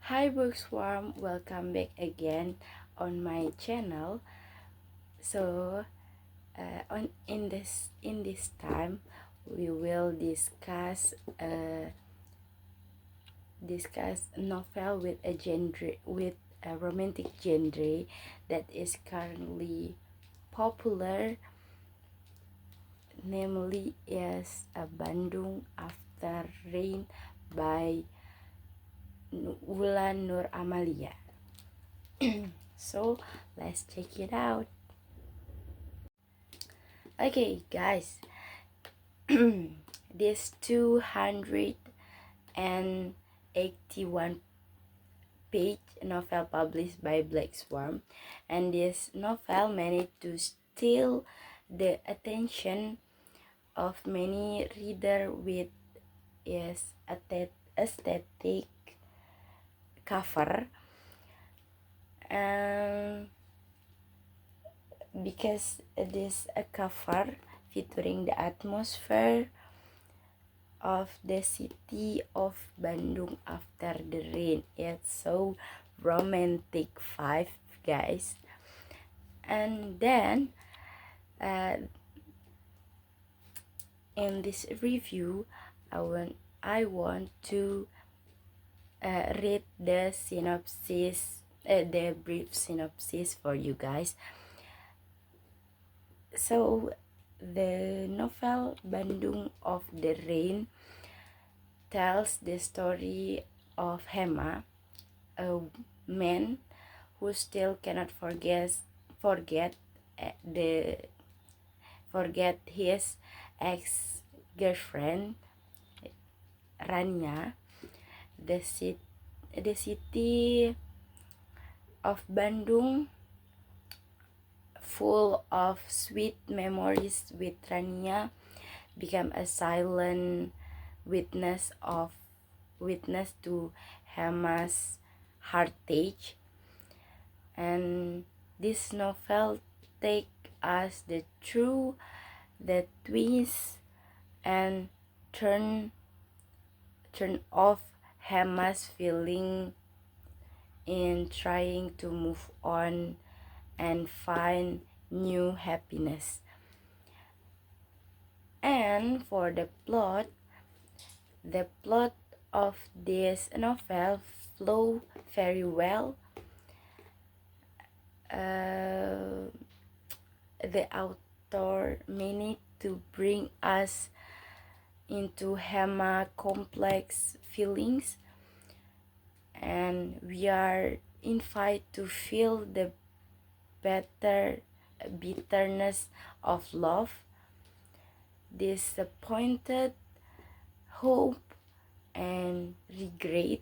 Hi bookworm, welcome back again on my channel. So, in this time, we will discuss novel with a romantic genre that is currently popular, namely is Bandung After Rain by Wulan Nur Amalia. So let's check it out. Okay, guys, this 281 page novel published by Black Swarm, and this novel managed to steal the attention of many readers with its aesthetic cover, and because it is a cover featuring the atmosphere of the city of Bandung after the rain. It's so romantic vibe, guys. And then in this review, I want to read the synopsis, the brief synopsis for you guys. So the novel Bandung of the Rain tells the story of Hema, a man who still cannot forget his ex-girlfriend Rania. The city of Bandung, full of sweet memories with Rania, become a silent witness to Hema's heartache. And this novel take us through the twists and turn off Hema's feeling in trying to move on and find new happiness. And for the plot of this novel flow very well. The author managed to bring us into Hema complex feelings, and we are invited to feel the bitterness of love, disappointed, hope, and regret.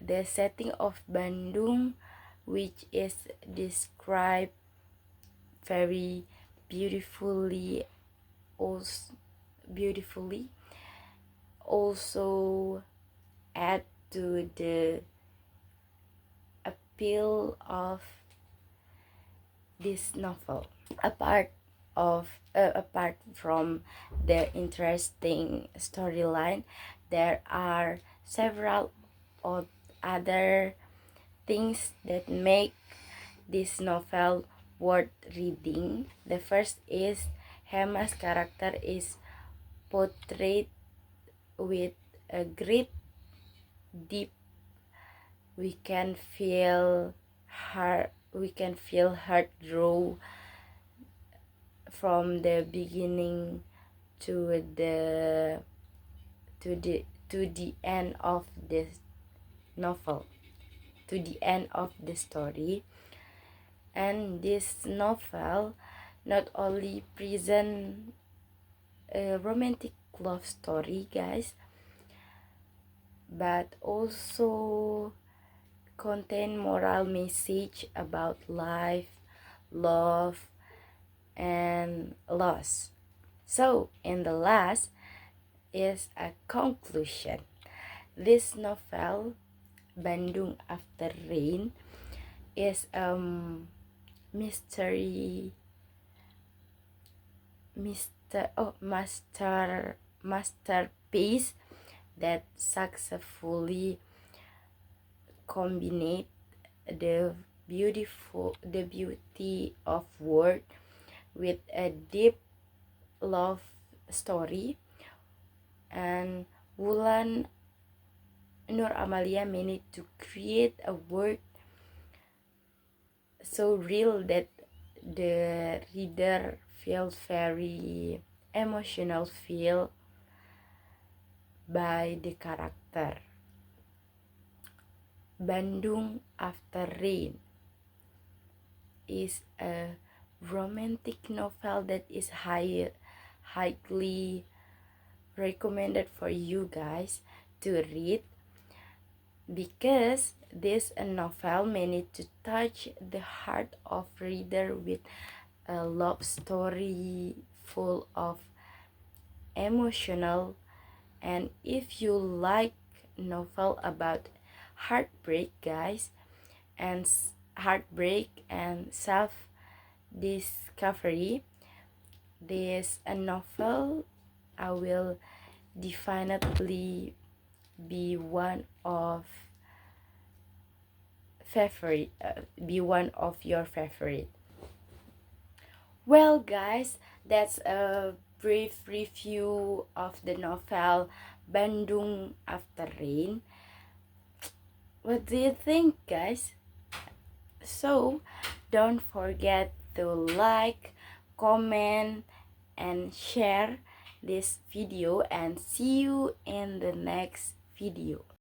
The setting of Bandung, which is described very beautifully, also add to the appeal of this novel. Apart from the interesting storyline, there are several other things that make this novel worth reading. The first is Hema's character is portrayed with a great depth. We can feel her draw from the beginning to the end of this novel, to the end of the story. And this novel not only present a romantic love story, guys, but also contain moral message about life, love, and loss. So in the last is a conclusion. This novel Bandung After Rain is masterpiece that successfully combine the beauty of word with a deep love story, and Wulan Nur Amalia managed to create a word so real that the reader feels very emotional feel by the character. Bandung After Rain is a romantic novel that is highly recommended for you guys to read, because this novel managed to touch the heart of reader with a love story full of emotional. And if you like novel about heartbreak, guys, and heartbreak and self discovery, this a novel I will definitely be one of your favorite. Well, guys, that's a brief review of the novel Bandung After Rain. What do you think, guys? So don't forget to like, comment, and share this video, and see you in the next video.